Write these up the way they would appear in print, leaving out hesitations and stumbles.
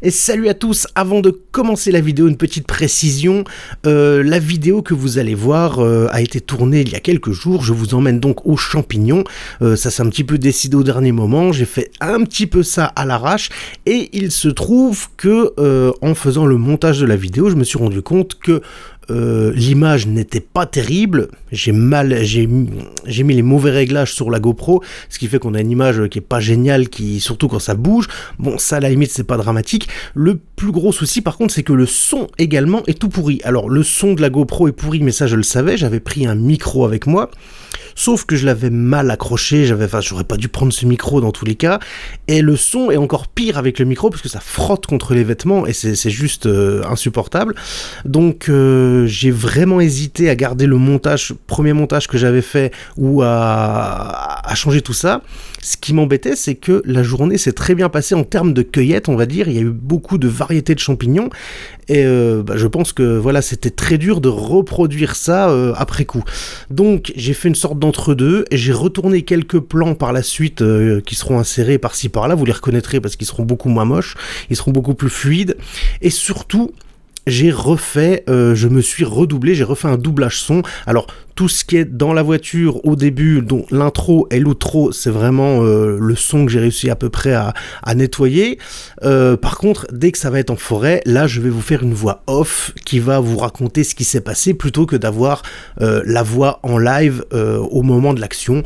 Et salut à tous, avant de commencer la vidéo, une petite précision, la vidéo que vous allez voir a été tournée il y a quelques jours, je vous emmène donc aux champignons, ça s'est un petit peu décidé au dernier moment, j'ai fait un petit peu ça à l'arrache, et il se trouve que en faisant le montage de la vidéo, je me suis rendu compte que l'image n'était pas terrible, j'ai mis les mauvais réglages sur la GoPro, ce qui fait qu'on a une image qui est pas géniale, surtout quand ça bouge. Bon, ça à la limite c'est pas dramatique. Le plus gros souci par contre c'est que le son également est tout pourri. Alors le son de la GoPro est pourri, mais ça je le savais, j'avais pris un micro avec moi. Sauf que je l'avais mal accroché, j'aurais pas dû prendre ce micro dans tous les cas, et le son est encore pire avec le micro parce que ça frotte contre les vêtements et c'est juste insupportable. Donc j'ai vraiment hésité à garder le premier montage que j'avais fait ou à changer tout ça. Ce qui m'embêtait, c'est que la journée s'est très bien passée en termes de cueillette, on va dire. Il y a eu beaucoup de variétés de champignons et je pense que voilà, c'était très dur de reproduire ça après coup. Donc j'ai fait une sorte d'entre-deux et j'ai retourné quelques plans par la suite qui seront insérés par-ci par-là. Vous les reconnaîtrez parce qu'ils seront beaucoup moins moches, ils seront beaucoup plus fluides et surtout j'ai refait, je me suis redoublé, j'ai refait un doublage son. Alors tout ce qui est dans la voiture au début, dont l'intro et l'outro, c'est vraiment le son que j'ai réussi à peu près à nettoyer. Par contre, dès que ça va être en forêt, là je vais vous faire une voix off qui va vous raconter ce qui s'est passé plutôt que d'avoir la voix en live au moment de l'action.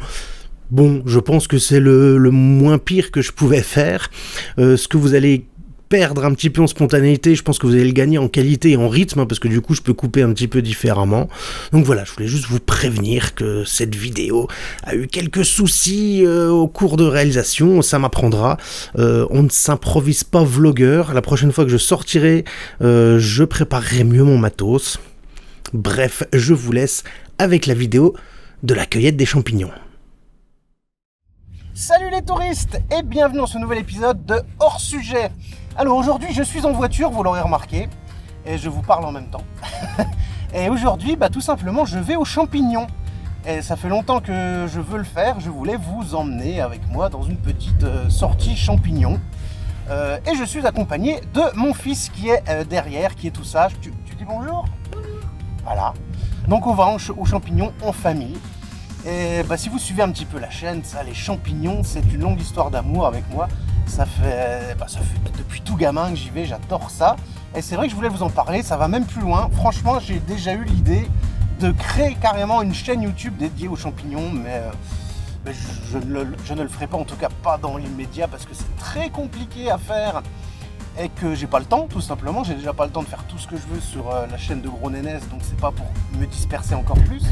Bon, je pense que c'est le moins pire que je pouvais faire. Ce que vous allez perdre un petit peu en spontanéité, je pense que vous allez le gagner en qualité et en rythme, hein, parce que du coup je peux couper un petit peu différemment. Donc voilà, je voulais juste vous prévenir que cette vidéo a eu quelques soucis au cours de réalisation, ça m'apprendra. On ne s'improvise pas vlogueur, la prochaine fois que je sortirai, je préparerai mieux mon matos. Bref, je vous laisse avec la vidéo de la cueillette des champignons. Salut les touristes et bienvenue dans ce nouvel épisode de Hors Sujet. Alors aujourd'hui je suis en voiture, vous l'aurez remarqué, et je vous parle en même temps. Et aujourd'hui tout simplement je vais aux champignons. Et ça fait longtemps que je veux le faire, je voulais vous emmener avec moi dans une petite sortie champignons. Et je suis accompagné de mon fils qui est derrière, qui est tout sage. Tu dis bonjour ? Voilà. Donc on va aux champignons en famille. Et si vous suivez un petit peu la chaîne, ça, les champignons, c'est une longue histoire d'amour avec moi. Ça fait depuis tout gamin que j'y vais, j'adore ça. Et c'est vrai que je voulais vous en parler, ça va même plus loin. Franchement, j'ai déjà eu l'idée de créer carrément une chaîne YouTube dédiée aux champignons, mais je ne le ferai pas, en tout cas pas dans l'immédiat, parce que c'est très compliqué à faire et que j'ai pas le temps, tout simplement. J'ai déjà pas le temps de faire tout ce que je veux sur la chaîne de Gros Nénès, donc c'est pas pour me disperser encore plus.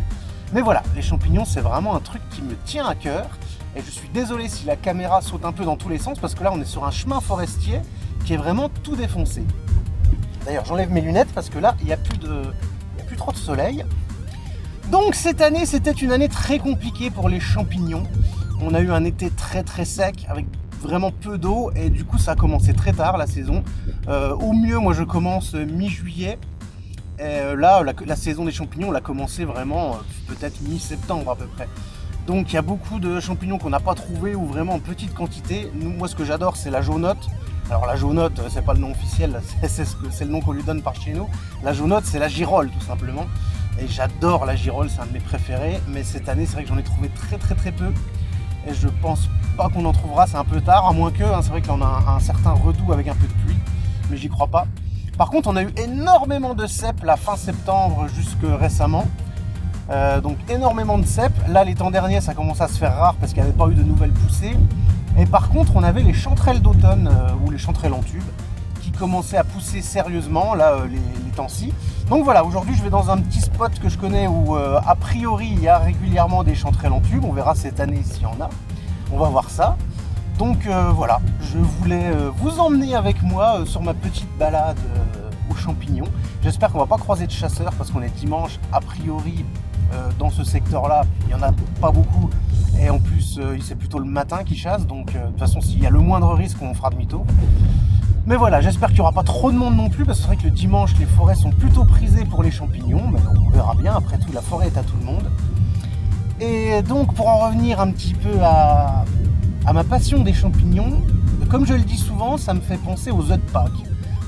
Mais voilà, les champignons, c'est vraiment un truc qui me tient à cœur. Et je suis désolé si la caméra saute un peu dans tous les sens, parce que là, on est sur un chemin forestier qui est vraiment tout défoncé. D'ailleurs, j'enlève mes lunettes parce que là, il n'y a plus trop de soleil. Donc, cette année, c'était une année très compliquée pour les champignons. On a eu un été très très sec, avec vraiment peu d'eau. Et du coup, ça a commencé très tard, la saison. Au mieux, moi, je commence mi-juillet. Et là, la saison des champignons, on l'a commencé vraiment peut-être mi-septembre à peu près. Donc il y a beaucoup de champignons qu'on n'a pas trouvé ou vraiment en petite quantité. Moi, ce que j'adore, c'est la jaunotte. Alors la jaunotte, c'est pas le nom officiel, c'est le nom qu'on lui donne par chez nous. La jaunotte, c'est la girole tout simplement. Et j'adore la girole, c'est un de mes préférés. Mais cette année, c'est vrai que j'en ai trouvé très très très peu. Et je pense pas qu'on en trouvera, c'est un peu tard, à moins que, c'est vrai que là on a un certain redout avec un peu de pluie. Mais j'y crois pas. Par contre, on a eu énormément de cèpes la fin septembre jusque récemment. Donc énormément de cèpes. Là, les temps derniers, ça commence à se faire rare parce qu'il n'y avait pas eu de nouvelles poussées. Et par contre, on avait les chanterelles d'automne ou les chanterelles en tube qui commençaient à pousser sérieusement là les temps-ci. Donc voilà, aujourd'hui, je vais dans un petit spot que je connais où a priori, il y a régulièrement des chanterelles en tube. On verra cette année s'il y en a. On va voir ça. Donc voilà, je voulais vous emmener avec moi sur ma petite balade aux champignons. J'espère qu'on va pas croiser de chasseurs parce qu'on est dimanche. A priori, dans ce secteur-là, il n'y en a pas beaucoup. Et en plus, c'est plutôt le matin qu'ils chassent. Donc de toute façon, s'il y a le moindre risque, on fera demi-tour. Mais voilà, j'espère qu'il n'y aura pas trop de monde non plus. Parce que c'est vrai que le dimanche, les forêts sont plutôt prisées pour les champignons. Mais on verra bien, après tout, la forêt est à tout le monde. Et donc, pour en revenir un petit peu à ma passion des champignons, comme je le dis souvent, ça me fait penser aux œufs de Pâques.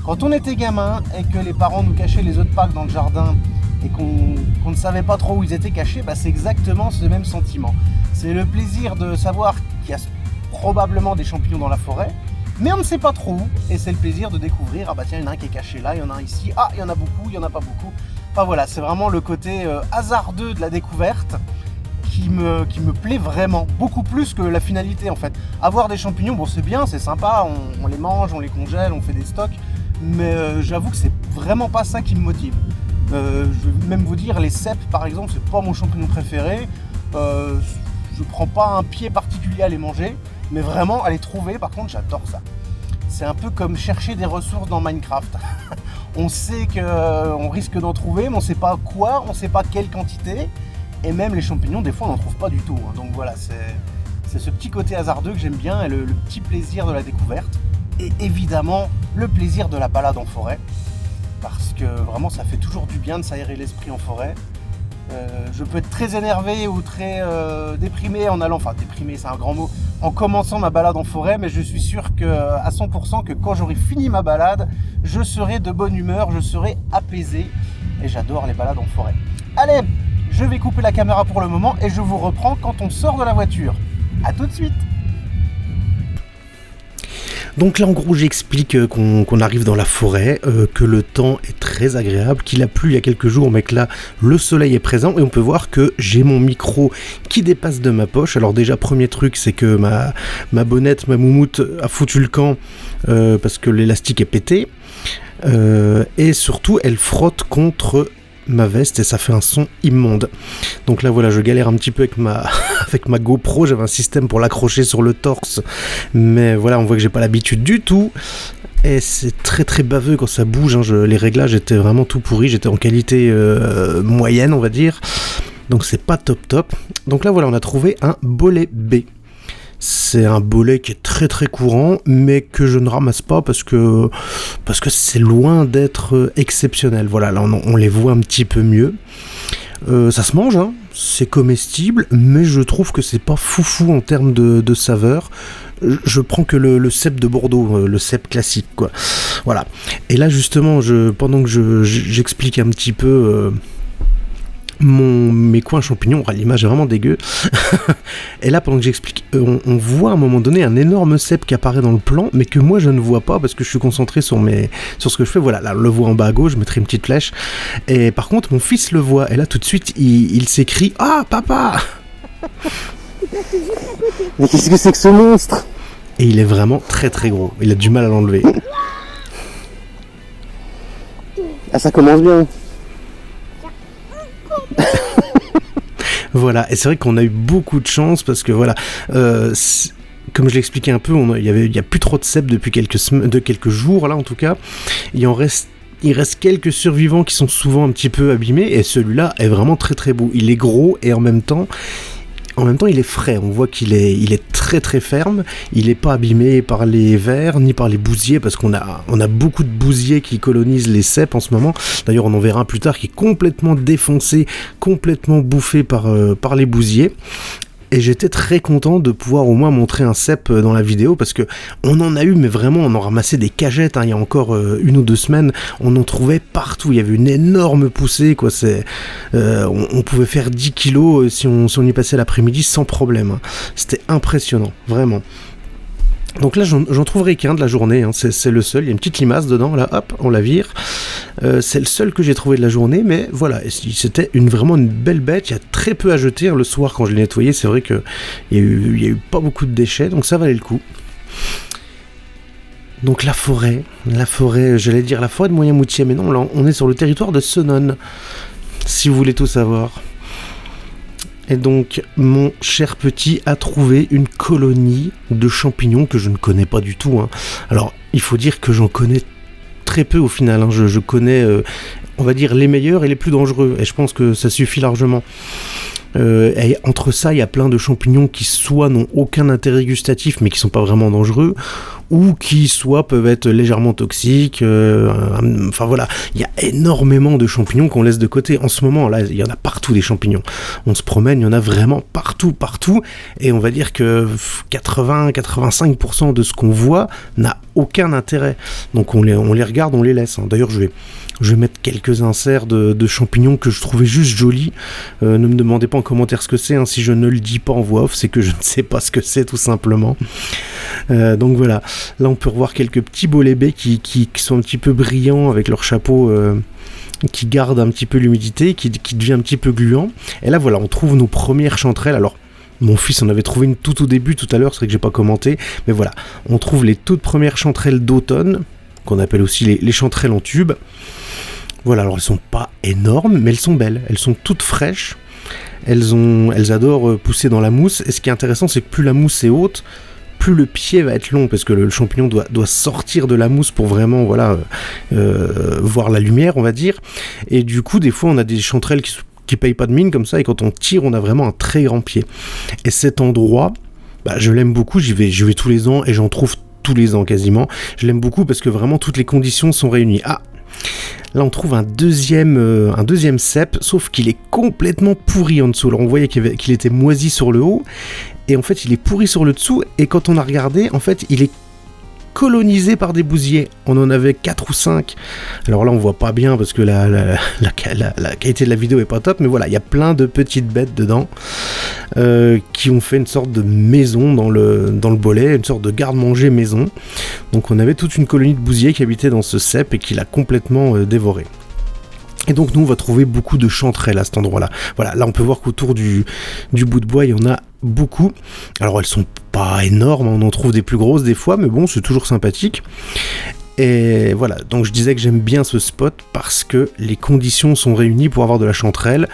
Quand on était gamin et que les parents nous cachaient les œufs de Pâques dans le jardin et qu'on ne savait pas trop où ils étaient cachés, c'est exactement ce même sentiment. C'est le plaisir de savoir qu'il y a probablement des champignons dans la forêt, mais on ne sait pas trop où, et c'est le plaisir de découvrir, tiens, il y en a un qui est caché là, il y en a un ici, il y en a beaucoup, il n'y en a pas beaucoup. Voilà, c'est vraiment le côté hasardeux de la découverte qui me plaît vraiment, beaucoup plus que la finalité en fait. Avoir des champignons, c'est bien, c'est sympa, on les mange, on les congèle, on fait des stocks, mais j'avoue que c'est vraiment pas ça qui me motive. Je vais même vous dire, les cèpes par exemple, c'est pas mon champignon préféré, je prends pas un pied particulier à les manger, mais vraiment à les trouver, par contre j'adore ça. C'est un peu comme chercher des ressources dans Minecraft. On sait qu'on risque d'en trouver, mais on sait pas quoi, on sait pas quelle quantité. Et même les champignons, des fois, on n'en trouve pas du tout. Donc voilà, c'est ce petit côté hasardeux que j'aime bien et le petit plaisir de la découverte. Et évidemment, le plaisir de la balade en forêt. Parce que vraiment, ça fait toujours du bien de s'aérer l'esprit en forêt. Je peux être très énervé ou très déprimé en allant... Enfin, déprimé, c'est un grand mot. En commençant ma balade en forêt, mais je suis sûr à 100% que quand j'aurai fini ma balade, je serai de bonne humeur, je serai apaisé. Et j'adore les balades en forêt. Allez, je vais couper la caméra pour le moment et je vous reprends quand on sort de la voiture. A tout de suite. Donc là en gros j'explique qu'on arrive dans la forêt, que le temps est très agréable, qu'il a plu il y a quelques jours mais que là le soleil est présent et on peut voir que j'ai mon micro qui dépasse de ma poche. Alors déjà premier truc c'est que ma bonnette, ma moumoute a foutu le camp parce que l'élastique est pété et surtout elle frotte contre ma veste et ça fait un son immonde. Donc là voilà, je galère un petit peu avec ma GoPro, j'avais un système pour l'accrocher sur le torse, mais voilà, on voit que j'ai pas l'habitude du tout. Et c'est très très baveux quand ça bouge, les réglages étaient vraiment tout pourris, j'étais en qualité moyenne on va dire, donc c'est pas top top. Donc là voilà, on a trouvé un bolet B. C'est un bolet qui est très très courant, mais que je ne ramasse pas parce que c'est loin d'être exceptionnel. Voilà, là on les voit un petit peu mieux. Ça se mange, c'est comestible, mais je trouve que c'est pas foufou en termes de saveur. Je prends que le cèpe de Bordeaux, le cèpe classique, quoi. Voilà. Et là justement, pendant que j'explique un petit peu... mes coins champignons, l'image est vraiment dégueu. Et là pendant que j'explique, on voit à un moment donné un énorme cèpe qui apparaît dans le plan, mais que moi je ne vois pas parce que je suis concentré sur ce que je fais. Voilà, là on le voit en bas à gauche, je mettrai une petite flèche. Et par contre mon fils le voit, et là tout de suite il s'écrie « Ah papa !» Mais qu'est-ce que c'est que ce monstre ? Et il est vraiment très très gros, il a du mal à l'enlever. Ah, ça commence bien. Voilà, et c'est vrai qu'on a eu beaucoup de chance parce que voilà, comme je l'expliquais un peu, il y a plus trop de cèpes depuis quelques jours là en tout cas. Il reste quelques survivants qui sont souvent un petit peu abîmés et celui-là est vraiment très très beau. Il est gros et en même temps il est frais, on voit qu'il est très très ferme, il n'est pas abîmé par les vers ni par les bousiers parce qu'on a beaucoup de bousiers qui colonisent les cèpes en ce moment. D'ailleurs on en verra un plus tard qui est complètement défoncé, complètement bouffé par les bousiers. Et j'étais très content de pouvoir au moins montrer un cèpe dans la vidéo parce que on en a eu, mais vraiment on en ramassait des cagettes, il y a encore 1 ou 2 semaines, on en trouvait partout, il y avait une énorme poussée, quoi. On pouvait faire 10 kilos si on y passait l'après-midi sans problème, C'était impressionnant, vraiment. Donc là j'en trouverai qu'un de la journée, c'est le seul, il y a une petite limace dedans, là hop, on la vire. C'est le seul que j'ai trouvé de la journée, mais voilà, c'était vraiment une belle bête, il y a très peu à jeter, le soir quand je l'ai nettoyé, c'est vrai qu'il y a eu pas beaucoup de déchets, donc ça valait le coup. Donc la forêt, j'allais dire la forêt de Moyen-Moutier, mais non, là on est sur le territoire de Senones, si vous voulez tout savoir. Et donc, mon cher petit a trouvé une colonie de champignons que je ne connais pas du tout. Alors, il faut dire que j'en connais très peu au final. Je connais, on va dire, les meilleurs et les plus dangereux. Et je pense que ça suffit largement. Et entre ça, il y a plein de champignons qui soit n'ont aucun intérêt gustatif, mais qui sont pas vraiment dangereux, ou qui soit peuvent être légèrement toxiques. Enfin voilà, il y a énormément de champignons qu'on laisse de côté. En ce moment, là, il y en a partout des champignons. On se promène, il y en a vraiment partout. Et on va dire que 80-85% de ce qu'on voit n'a aucun intérêt. Donc on les regarde, on les laisse. D'ailleurs, je vais mettre quelques inserts de champignons que je trouvais juste jolis. Ne me demandez pas en commentaire ce que c'est. Si je ne le dis pas en voix off, c'est que je ne sais pas ce que c'est, tout simplement. Donc voilà. Là, on peut revoir quelques petits bolébés qui sont un petit peu brillants avec leur chapeau qui garde un petit peu l'humidité, qui devient un petit peu gluant. Et là, voilà, on trouve nos premières chanterelles. Alors, mon fils en avait trouvé une tout au début, tout à l'heure, c'est vrai que j'ai pas commenté. Mais voilà, on trouve les toutes premières chanterelles d'automne, qu'on appelle aussi les chanterelles en tube. Voilà, alors elles sont pas énormes, mais elles sont belles. Elles sont toutes fraîches. Elles adorent pousser dans la mousse. Et ce qui est intéressant, c'est que plus la mousse est haute, plus le pied va être long, parce que le champignon doit sortir de la mousse pour vraiment voir la lumière, on va dire. Et du coup, des fois, on a des chanterelles qui payent pas de mine comme ça, et quand on tire, on a vraiment un très grand pied. Et cet endroit, je l'aime beaucoup. J'y vais tous les ans, et j'en trouve tous les ans quasiment. Je l'aime beaucoup parce que vraiment toutes les conditions sont réunies. Là, on trouve un deuxième cep, sauf qu'il est complètement pourri en dessous. Alors, on voyait qu'il était moisi sur le haut, et en fait, il est pourri sur le dessous, et quand on a regardé, en fait, il est colonisé par des bousiers. On en avait 4 ou 5. Alors là, on voit pas bien parce que la qualité de la vidéo est pas top, mais voilà, il y a plein de petites bêtes dedans qui ont fait une sorte de maison dans le bolet, une sorte de garde-manger maison. Donc on avait toute une colonie de bousiers qui habitait dans ce cep et qui l'a complètement dévoré. Et donc nous on va trouver beaucoup de chanterelles à cet endroit-là. Voilà, là on peut voir qu'autour du bout de bois il y en a beaucoup. Alors elles sont pas énormes, on en trouve des plus grosses des fois, mais bon c'est toujours sympathique. Et voilà, donc je disais que j'aime bien ce spot parce que les conditions sont réunies pour avoir de la chanterelle.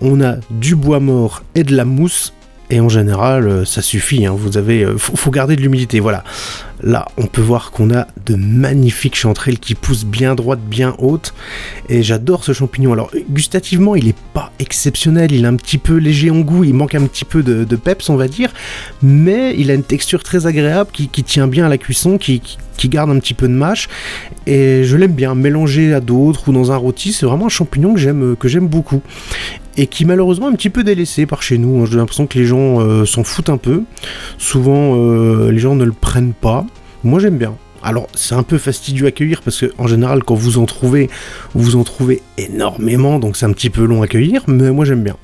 On a du bois mort et de la mousse. Et en général, ça suffit, vous avez, faut garder de l'humidité, voilà. Là, on peut voir qu'on a de magnifiques chanterelles qui poussent bien droites, bien hautes, et j'adore ce champignon. Alors, gustativement, il est pas exceptionnel, il est un petit peu léger en goût, il manque un petit peu de peps, on va dire, mais il a une texture très agréable qui tient bien à la cuisson, qui garde un petit peu de mâche, et je l'aime bien, mélangé à d'autres ou dans un rôti, c'est vraiment un champignon que j'aime beaucoup. Et qui malheureusement est un petit peu délaissé par chez nous. J'ai l'impression que les gens s'en foutent un peu. Souvent, les gens ne le prennent pas. Moi, j'aime bien. Alors, c'est un peu fastidieux à cueillir parce qu'en général, quand vous en trouvez énormément, donc c'est un petit peu long à cueillir, mais moi, j'aime bien.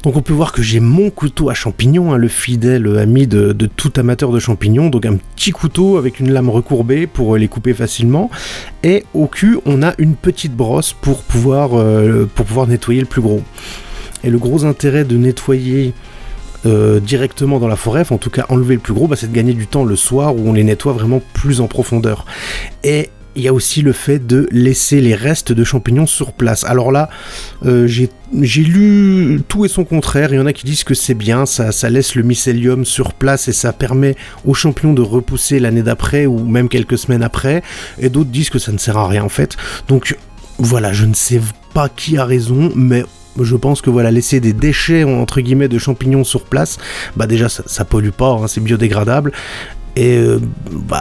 Donc on peut voir que j'ai mon couteau à champignons, le fidèle ami de tout amateur de champignons, donc un petit couteau avec une lame recourbée pour les couper facilement, et au cul on a une petite brosse pour pouvoir nettoyer le plus gros. Et le gros intérêt de nettoyer directement dans la forêt, en tout cas enlever le plus gros, c'est de gagner du temps le soir où on les nettoie vraiment plus en profondeur. Et il y a aussi le fait de laisser les restes de champignons sur place. Alors là, j'ai lu tout et son contraire. Il y en a qui disent que c'est bien, ça laisse le mycélium sur place et ça permet aux champignons de repousser l'année d'après ou même quelques semaines après. Et d'autres disent que ça ne sert à rien en fait. Donc voilà, je ne sais pas qui a raison, mais je pense que voilà, laisser des déchets entre guillemets de champignons sur place, déjà ça pollue pas, c'est biodégradable. Et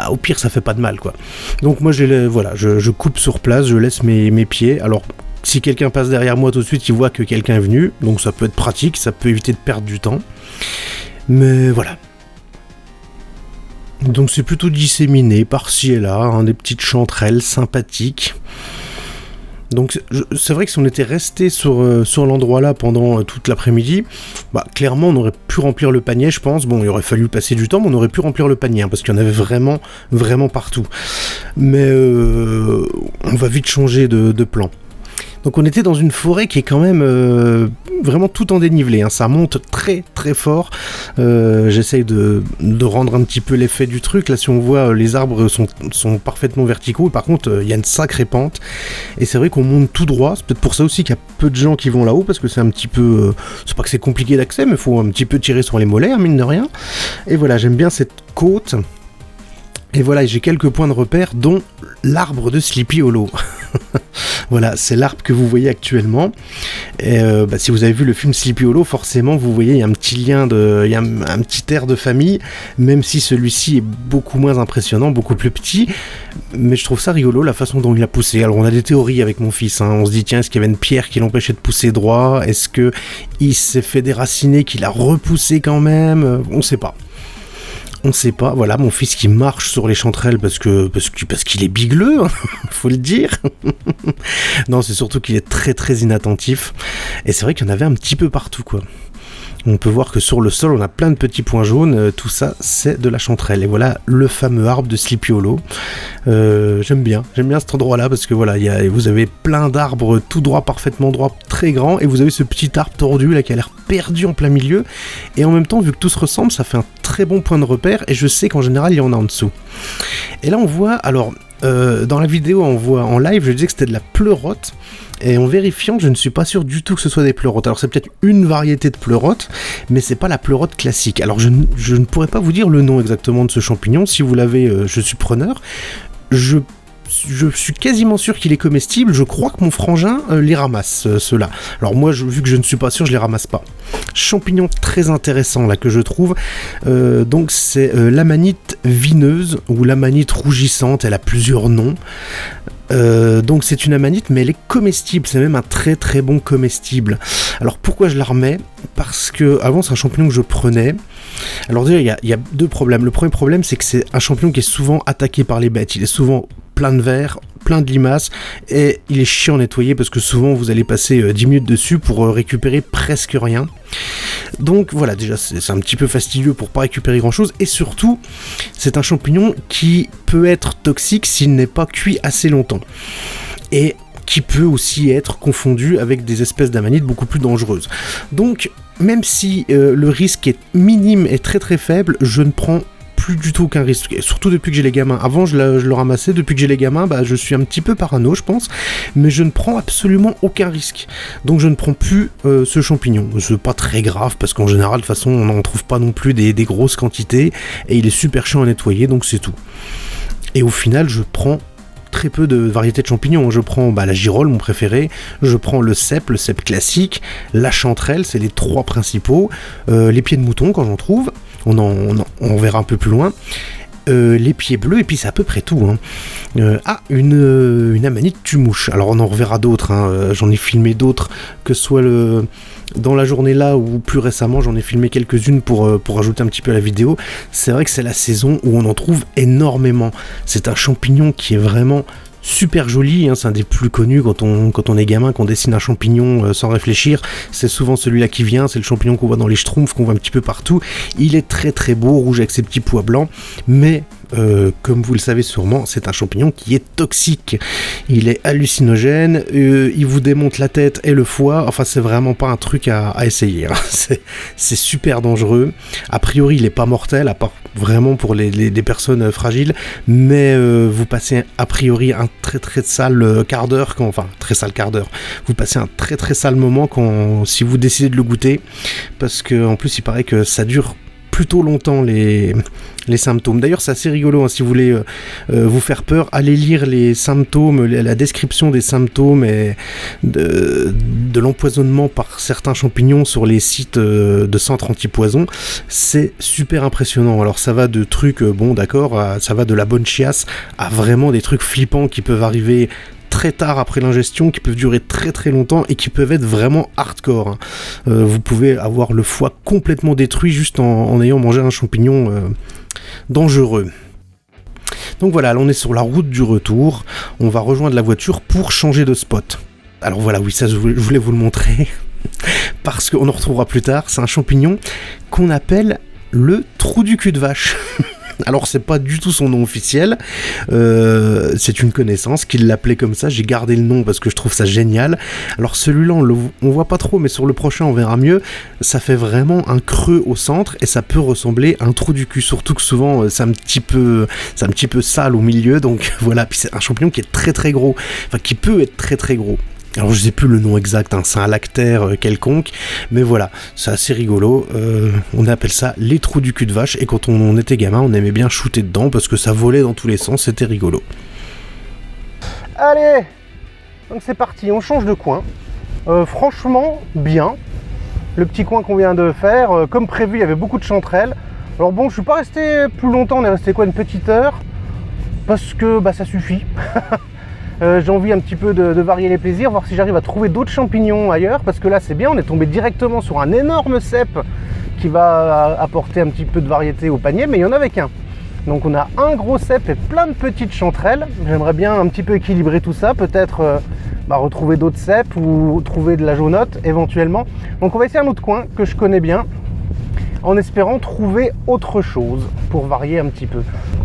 au pire ça fait pas de mal quoi. Donc moi je coupe sur place, je laisse mes pieds. Alors si quelqu'un passe derrière moi tout de suite il voit que quelqu'un est venu, donc ça peut être pratique, ça peut éviter de perdre du temps. Mais voilà. Donc c'est plutôt disséminé par-ci et là, des petites chanterelles sympathiques. Donc c'est vrai que si on était resté sur l'endroit là pendant toute l'après-midi, clairement on aurait pu remplir le panier je pense. Bon, il aurait fallu passer du temps, mais on aurait pu remplir le panier parce qu'il y en avait vraiment, vraiment partout. Mais on va vite changer de plan. Donc on était dans une forêt qui est quand même vraiment tout en dénivelé, ça monte très très fort. J'essaye de rendre un petit peu l'effet du truc. Là si on voit les arbres sont parfaitement verticaux, et par contre il y a une sacrée pente. Et c'est vrai qu'on monte tout droit, c'est peut-être pour ça aussi qu'il y a peu de gens qui vont là-haut, parce que c'est un petit peu... c'est pas que c'est compliqué d'accès, mais il faut un petit peu tirer sur les mollets, mine de rien. Et voilà, j'aime bien cette côte. Et voilà, j'ai quelques points de repère, dont l'arbre de Sleepy Hollow. Voilà, c'est l'arbre que vous voyez actuellement. Et si vous avez vu le film Sleepy Hollow, forcément vous voyez il y a un petit lien, il y a un petit air de famille, même si celui-ci est beaucoup moins impressionnant, beaucoup plus petit. Mais je trouve ça rigolo la façon dont il a poussé. Alors on a des théories avec mon fils, hein. On se dit tiens, est-ce qu'il y avait une pierre qui l'empêchait de pousser droit? Est-ce que il s'est fait déraciner, qu'il a repoussé quand même? On sait pas. On sait pas, voilà, mon fils qui marche sur les chanterelles parce qu'il est bigleux, hein, faut le dire. Non, c'est surtout qu'il est très très inattentif. Et c'est vrai qu'il y en avait un petit peu partout, quoi. On peut voir que sur le sol, on a plein de petits points jaunes. Tout ça, c'est de la chanterelle. Et voilà le fameux arbre de Sleepy Hollow. J'aime bien cet endroit-là parce que voilà, vous avez plein d'arbres tout droit, parfaitement droit, très grands. Et vous avez ce petit arbre tordu là qui a l'air perdu en plein milieu. Et en même temps, vu que tout se ressemble, ça fait un très bon point de repère. Et je sais qu'en général, il y en a en dessous. Et là, on voit, alors, dans la vidéo, on voit en live, je disais que c'était de la pleurote. Et en vérifiant, je ne suis pas sûr du tout que ce soit des pleurotes. Alors c'est peut-être une variété de pleurote, mais c'est pas la pleurote classique. Alors je ne pourrais pas vous dire le nom exactement de ce champignon. Si vous l'avez, je suis preneur. Je suis quasiment sûr qu'il est comestible. Je crois que mon frangin les ramasse, ceux-là. Alors moi, vu que je ne suis pas sûr, je les ramasse pas. Champignon très intéressant là que je trouve. Donc c'est l'amanite vineuse ou l'amanite rougissante. Elle a plusieurs noms. Donc c'est une amanite, mais elle est comestible, c'est même un très très bon comestible. Alors pourquoi je la remets? Parce que avant c'est un champignon que je prenais. Alors déjà il y a deux problèmes. Le premier problème, c'est que c'est un champignon qui est souvent attaqué par les bêtes. Il est souvent plein de vers, plein de limaces, et il est chiant à nettoyer parce que souvent vous allez passer 10 minutes dessus pour récupérer presque rien. Donc voilà, déjà c'est un petit peu fastidieux pour pas récupérer grand chose, et surtout c'est un champignon qui peut être toxique s'il n'est pas cuit assez longtemps, et qui peut aussi être confondu avec des espèces d'amanites beaucoup plus dangereuses. Donc même si le risque est minime et très très faible, je ne prends plus du tout aucun risque, et surtout depuis que j'ai les gamins. Avant je le ramassais, depuis que j'ai les gamins, je suis un petit peu parano je pense, mais je ne prends absolument aucun risque. Donc je ne prends plus ce champignon. C'est pas très grave parce qu'en général de toute façon on n'en trouve pas non plus des grosses quantités, et il est super chiant à nettoyer, donc c'est tout. Et au final je prends très peu de variétés de champignons. Je prends la girole, mon préféré, je prends le cèpe classique, la chanterelle, c'est les trois principaux, les pieds de mouton quand j'en trouve, on verra un peu plus loin, les pieds bleus, et puis c'est à peu près tout, hein. Une amanite tue-mouche. Alors on en reverra d'autres, hein. J'en ai filmé d'autres, que ce soit dans la journée là ou plus récemment, j'en ai filmé quelques-unes pour ajouter un petit peu à la vidéo. C'est vrai que c'est la saison où on en trouve énormément. C'est un champignon qui est vraiment super joli, hein, c'est un des plus connus quand on est gamin, qu'on dessine un champignon sans réfléchir, c'est souvent celui-là qui vient, c'est le champignon qu'on voit dans les schtroumpfs, qu'on voit un petit peu partout. Il est très très beau, rouge avec ses petits pois blancs, mais comme vous le savez sûrement, c'est un champignon qui est toxique. Il est hallucinogène, il vous démonte la tête et le foie, enfin c'est vraiment pas un truc à essayer, hein. C'est super dangereux. A priori il est pas mortel, à part vraiment pour les personnes fragiles, mais vous passez a priori un très très sale quart d'heure, vous passez un très très sale moment si vous décidez de le goûter, parce que en plus il paraît que ça dure plutôt longtemps les symptômes. D'ailleurs c'est assez rigolo, hein, si vous voulez vous faire peur, allez lire les symptômes, la description des symptômes et de l'empoisonnement par certains champignons sur les sites de centres anti-poison. C'est super impressionnant. Alors ça va de trucs, ça va de la bonne chiasse à vraiment des trucs flippants qui peuvent arriver très tard après l'ingestion, qui peuvent durer très très longtemps et qui peuvent être vraiment hardcore, hein. Vous pouvez avoir le foie complètement détruit juste en ayant mangé un champignon dangereux. Donc voilà, là on est sur la route du retour, on va rejoindre la voiture pour changer de spot. Alors voilà, oui, ça je voulais vous le montrer parce qu'on en retrouvera plus tard. C'est un champignon qu'on appelle le trou du cul de vache. Alors c'est pas du tout son nom officiel, c'est une connaissance qui l'appelait comme ça, j'ai gardé le nom parce que je trouve ça génial. Alors celui-là on voit pas trop, mais sur le prochain on verra mieux. Ça fait vraiment un creux au centre et ça peut ressembler à un trou du cul, surtout que souvent c'est un petit peu sale au milieu, donc voilà. Puis c'est un champignon qui est très très gros, enfin qui peut être très très gros. Alors je sais plus le nom exact, hein, c'est un lactaire quelconque, mais voilà, c'est assez rigolo. On appelle ça les trous du cul de vache, et quand on était gamin, on aimait bien shooter dedans parce que ça volait dans tous les sens, c'était rigolo. Allez, Donc c'est parti, on change de coin. Franchement, bien. Le petit coin qu'on vient de faire, comme prévu, il y avait beaucoup de chanterelles. Alors bon, je suis pas resté plus longtemps, on est resté une petite heure, parce que ça suffit. J'ai envie un petit peu de varier les plaisirs, voir si j'arrive à trouver d'autres champignons ailleurs, parce que là c'est bien, on est tombé directement sur un énorme cep qui va apporter un petit peu de variété au panier, mais il n'y en avait qu'un. Donc on a un gros cep et plein de petites chanterelles. J'aimerais bien un petit peu équilibrer tout ça, peut-être retrouver d'autres ceps ou trouver de la jaunotte éventuellement. Donc on va essayer un autre coin que je connais bien, en espérant trouver autre chose pour varier un petit peu.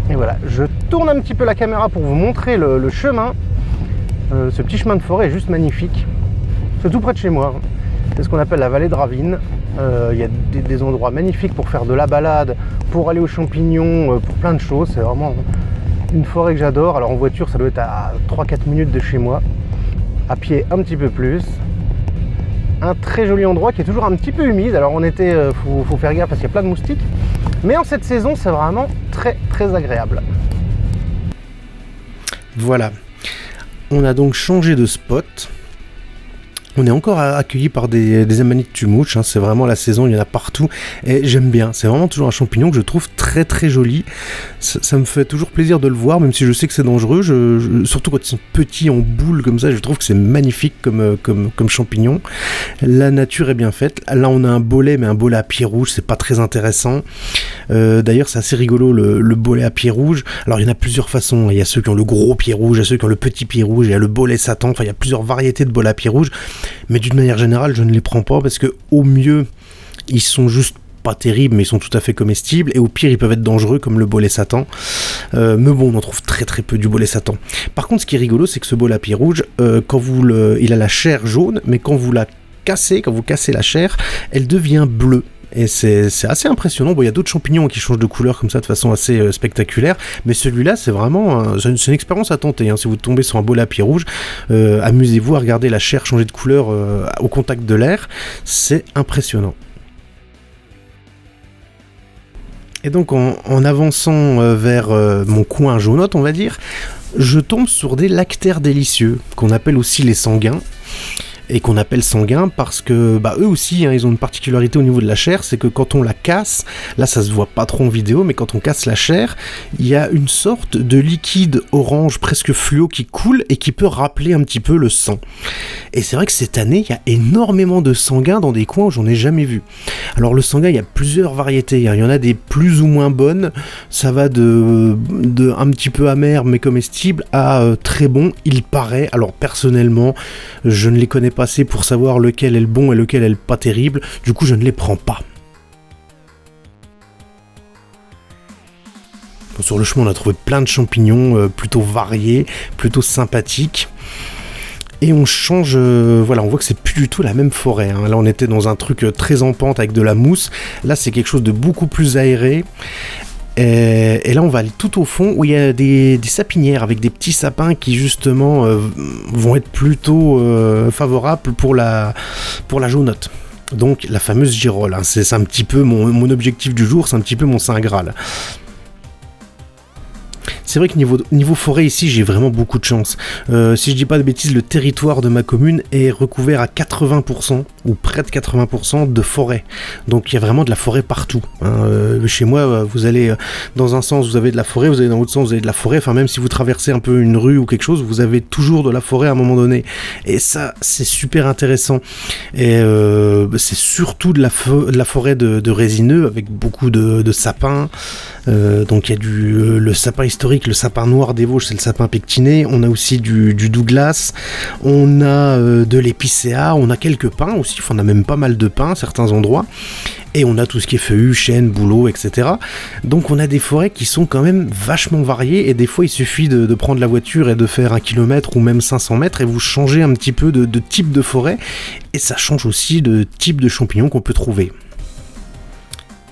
Et voilà, je tourne un petit peu la caméra pour vous montrer le chemin. Ce petit chemin de forêt est juste magnifique. C'est tout près de chez moi. C'est ce qu'on appelle la vallée de Ravine. Il y a des endroits magnifiques pour faire de la balade, pour aller aux champignons, pour plein de choses. C'est vraiment une forêt que j'adore. Alors en voiture, ça doit être à 3-4 minutes de chez moi. À pied, un petit peu plus. Un très joli endroit qui est toujours un petit peu humide. Alors en été, faut faire gaffe parce qu'il y a plein de moustiques. Mais en cette saison, c'est vraiment très très agréable. Voilà. On a donc changé de spot. On est encore accueilli par des amanites tumouches, hein. C'est vraiment la saison, il y en a partout et j'aime bien. C'est vraiment toujours un champignon que je trouve très très joli. Ça me fait toujours plaisir de le voir, même si je sais que c'est dangereux. Surtout quand ils sont petits en boule comme ça, je trouve que c'est magnifique comme champignon. La nature est bien faite. Là on a un bolet, mais un bolet à pied rouge, c'est pas très intéressant. D'ailleurs c'est assez rigolo le bolet à pied rouge. Alors il y en a plusieurs façons. Il y a ceux qui ont le gros pied rouge, il y a ceux qui ont le petit pied rouge, il y a le bolet Satan. Enfin il y a plusieurs variétés de bolets à pied rouge. Mais d'une manière générale, je ne les prends pas parce que au mieux, ils sont juste pas terribles, mais ils sont tout à fait comestibles. Et au pire, ils peuvent être dangereux, comme le bolet Satan. Mais bon, on en trouve très très peu du bolet Satan. Par contre, ce qui est rigolo, c'est que ce bolet à pied rouge, il a la chair jaune, mais quand vous cassez la chair, elle devient bleue. Et c'est assez impressionnant. Bon, il y a d'autres champignons qui changent de couleur comme ça de façon assez spectaculaire, mais celui-là c'est vraiment c'est une expérience à tenter, hein. Si vous tombez sur un bolet à pied rouge, amusez-vous à regarder la chair changer de couleur au contact de l'air, c'est impressionnant. Et donc en avançant vers mon coin jaunotte, on va dire, je tombe sur des lactaires délicieux qu'on appelle aussi les sanguins. Et qu'on appelle sanguins parce que eux aussi, hein, ils ont une particularité au niveau de la chair, c'est que quand on la casse, là ça se voit pas trop en vidéo, mais quand on casse la chair, il y a une sorte de liquide orange presque fluo qui coule et qui peut rappeler un petit peu le sang. Et c'est vrai que cette année, il y a énormément de sanguins dans des coins où j'en ai jamais vu. Alors le sanguin, il y a plusieurs variétés, hein. Il y en a des plus ou moins bonnes, ça va de un petit peu amer mais comestible à très bon, il paraît. Alors personnellement, je ne les connais pas assez pour savoir lequel est le bon et lequel est le pas terrible, du coup je ne les prends pas. Bon, sur le chemin on a trouvé plein de champignons plutôt variés, plutôt sympathiques. Et on change, voilà, on voit que c'est plus du tout la même forêt, hein. Là on était dans un truc très en pente avec de la mousse, là c'est quelque chose de beaucoup plus aéré. Et là on va aller tout au fond où il y a des sapinières avec des petits sapins qui justement vont être plutôt favorables pour la jaunotte. Donc la fameuse girole, hein. C'est un petit peu mon objectif du jour, c'est un petit peu mon saint graal. C'est vrai que niveau forêt ici, j'ai vraiment beaucoup de chance. Si je dis pas de bêtises, le territoire de ma commune est recouvert à 80% ou près de 80% de forêt. Donc il y a vraiment de la forêt partout, hein. Chez moi, vous allez dans un sens, vous avez de la forêt, vous allez dans l'autre sens, vous avez de la forêt. Enfin, même si vous traversez un peu une rue ou quelque chose, vous avez toujours de la forêt à un moment donné. Et ça, c'est super intéressant. Et c'est surtout de la forêt de résineux avec beaucoup de sapins. Donc il y a le sapin historique, le sapin noir des Vosges, c'est le sapin pectiné. On a aussi du Douglas, on a de l'épicéa, on a quelques pins aussi, on a même pas mal de pins à certains endroits. Et on a tout ce qui est feuillus, chênes, bouleaux, etc. Donc on a des forêts qui sont quand même vachement variées, et des fois il suffit de prendre la voiture et de faire 1 kilomètre ou même 500 mètres et vous changez un petit peu de type de forêt, et ça change aussi de type de champignons qu'on peut trouver.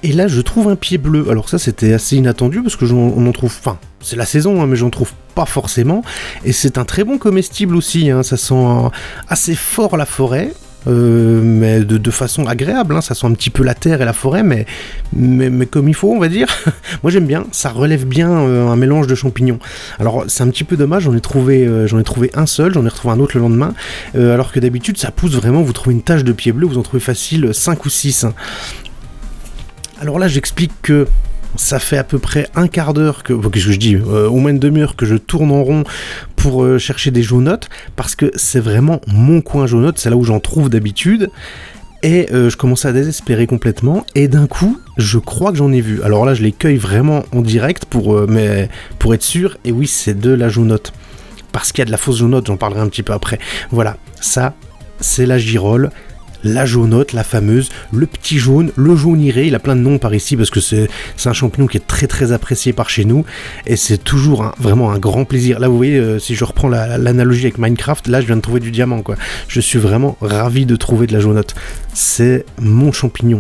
Et là je trouve un pied bleu. Alors ça c'était assez inattendu parce que on en trouve, enfin c'est la saison, hein, mais j'en trouve pas forcément, et c'est un très bon comestible aussi, hein. Ça sent assez fort la forêt. mais de façon agréable, hein. Ça sent un petit peu la terre et la forêt, mais comme il faut, on va dire. Moi j'aime bien, ça relève bien un mélange de champignons. Alors c'est un petit peu dommage, j'en ai trouvé un seul, j'en ai retrouvé un autre le lendemain, alors que d'habitude ça pousse vraiment, vous trouvez une tache de pied bleu, vous en trouvez facile 5 ou 6. Alors là j'explique que ça fait à peu près un quart d'heure qu'est-ce que je dis, au moins une demi-heure que je tourne en rond pour chercher des jaunottes, parce que c'est vraiment mon coin jaunotte, c'est là où j'en trouve d'habitude, et je commençais à désespérer complètement, et d'un coup, je crois que j'en ai vu. Alors là, je les cueille vraiment en direct pour être sûr, et oui, c'est de la jaunotte. Parce qu'il y a de la fausse jaunotte, j'en parlerai un petit peu après. Voilà, ça, c'est la girole. La jaunotte, la fameuse, le petit jaune, le jaune iré, il a plein de noms par ici parce que c'est un champignon qui est très très apprécié par chez nous et c'est toujours vraiment un grand plaisir. Là vous voyez, si je reprends l'analogie avec Minecraft, là je viens de trouver du diamant quoi. Je suis vraiment ravi de trouver de la jaunotte. C'est mon champignon.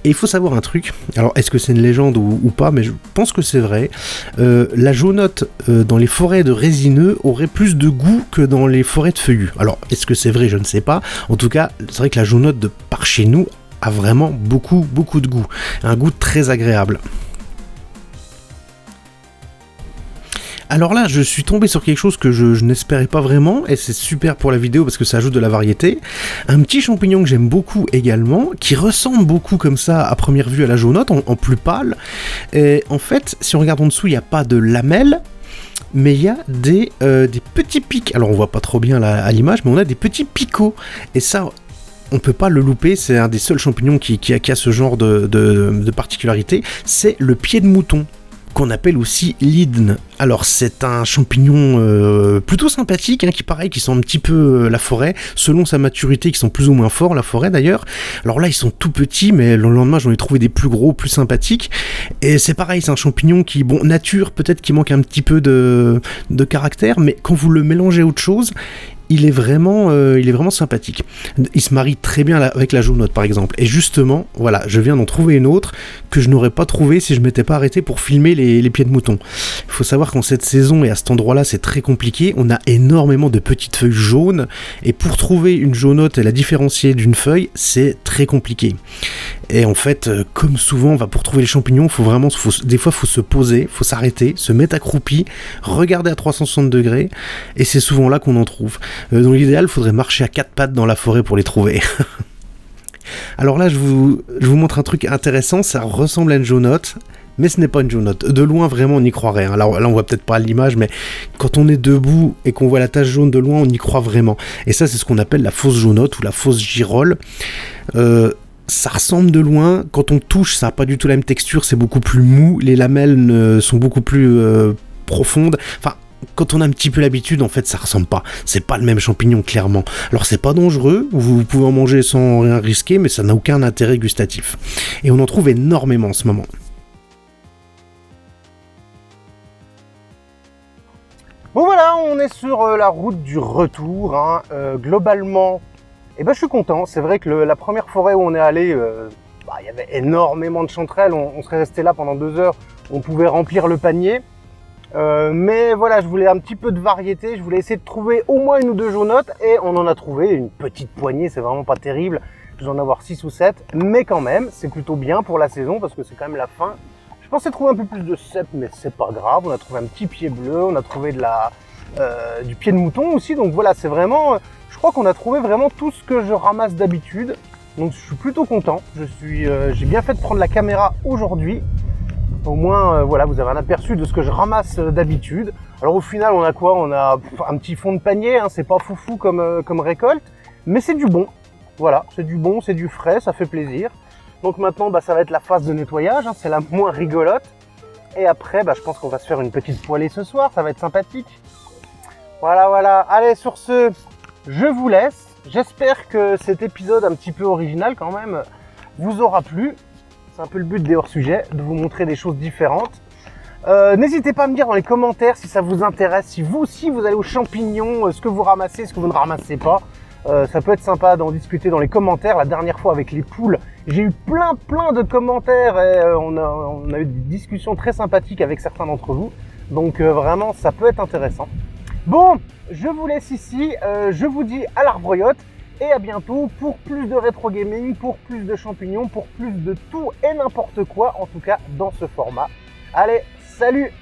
Et il faut savoir un truc, alors est-ce que c'est une légende ou pas, mais je pense que c'est vrai, la jaunotte dans les forêts de résineux aurait plus de goût que dans les forêts de feuillus. Alors est-ce que c'est vrai, je ne sais pas, en tout cas c'est vrai que la jaunotte de par chez nous a vraiment beaucoup de goût, un goût très agréable. Alors là, je suis tombé sur quelque chose que je n'espérais pas vraiment, et c'est super pour la vidéo parce que ça ajoute de la variété. Un petit champignon que j'aime beaucoup également, qui ressemble beaucoup comme ça à première vue à la jaunotte, en plus pâle. Et en fait, si on regarde en dessous, il n'y a pas de lamelles, mais il y a des petits pics. Alors on voit pas trop bien à l'image, mais on a des petits picots. Et ça, on peut pas le louper, c'est un des seuls champignons qui a ce genre de particularité, c'est le pied de mouton, qu'on appelle aussi l'hydne. Alors c'est un champignon plutôt sympathique, hein, qui sent un petit peu la forêt, selon sa maturité, qui sont plus ou moins forts, la forêt d'ailleurs. Alors là ils sont tout petits, mais le lendemain j'en ai trouvé des plus gros, plus sympathiques. Et c'est pareil, c'est un champignon qui, bon, nature, peut-être qu'il manque un petit peu de caractère, mais quand vous le mélangez à autre chose, il est vraiment sympathique. Il se marie très bien avec la jaunotte par exemple. Et justement, voilà, je viens d'en trouver une autre que je n'aurais pas trouvée si je m'étais pas arrêté pour filmer les pieds de mouton. Il faut savoir qu'en cette saison et à cet endroit-là, c'est très compliqué. On a énormément de petites feuilles jaunes et pour trouver une jaunotte et la différencier d'une feuille, c'est très compliqué. Et en fait, comme souvent, pour trouver les champignons, des fois, faut se poser, faut s'arrêter, se mettre accroupi, regarder à 360 degrés, et c'est souvent là qu'on en trouve. Dans l'idéal, il faudrait marcher à 4 pattes dans la forêt pour les trouver. Alors là, je vous montre un truc intéressant, ça ressemble à une jaunotte, mais ce n'est pas une jaunotte. De loin, vraiment, on y croirait. Hein. Là, on voit peut-être pas l'image, mais quand on est debout et qu'on voit la tache jaune de loin, on y croit vraiment. Et ça, c'est ce qu'on appelle la fausse jaunotte ou la fausse girole. Ça ressemble de loin, quand on touche, ça n'a pas du tout la même texture, c'est beaucoup plus mou, les lamelles sont beaucoup plus profondes. Enfin, quand on a un petit peu l'habitude, en fait, ça ressemble pas. C'est pas le même champignon, clairement. Alors, c'est pas dangereux, vous pouvez en manger sans rien risquer, mais ça n'a aucun intérêt gustatif. Et on en trouve énormément en ce moment. Bon voilà, on est sur la route du retour, hein. Globalement, je suis content. C'est vrai que la première forêt où on est allé, il y avait énormément de chanterelles. On serait resté là pendant 2 heures, on pouvait remplir le panier. Mais voilà, je voulais un petit peu de variété, je voulais essayer de trouver au moins 1 ou 2 jaunottes et on en a trouvé une petite poignée, c'est vraiment pas terrible. Je vais en avoir 6 ou 7, mais quand même, c'est plutôt bien pour la saison parce que c'est quand même la fin. Je pensais trouver un peu plus de cèpes, mais c'est pas grave. On a trouvé un petit pied bleu, on a trouvé du pied de mouton aussi, donc voilà, c'est vraiment... Je crois qu'on a trouvé vraiment tout ce que je ramasse d'habitude, donc je suis plutôt content. J'ai bien fait de prendre la caméra aujourd'hui. Au moins, voilà, vous avez un aperçu de ce que je ramasse d'habitude. Alors au final, on a quoi? On a un petit fond de panier, hein, c'est pas foufou comme récolte, mais c'est du bon. Voilà, c'est du bon, c'est du frais, ça fait plaisir. Donc maintenant, ça va être la phase de nettoyage, hein, c'est la moins rigolote. Et après, je pense qu'on va se faire une petite poêlée ce soir, ça va être sympathique. Voilà. Allez, sur ce, je vous laisse. J'espère que cet épisode un petit peu original quand même vous aura plu. C'est un peu le but des hors-sujets, de vous montrer des choses différentes. N'hésitez pas à me dire dans les commentaires si ça vous intéresse, si vous aussi vous allez aux champignons, ce que vous ramassez, ce que vous ne ramassez pas. Ça peut être sympa d'en discuter dans les commentaires. La dernière fois avec les poules, j'ai eu plein de commentaires et on a eu des discussions très sympathiques avec certains d'entre vous. Donc vraiment, ça peut être intéressant. Bon, je vous laisse ici. Je vous dis à la rebroyotte et à bientôt pour plus de rétro gaming, pour plus de champignons, pour plus de tout et n'importe quoi, en tout cas dans ce format. Allez, salut!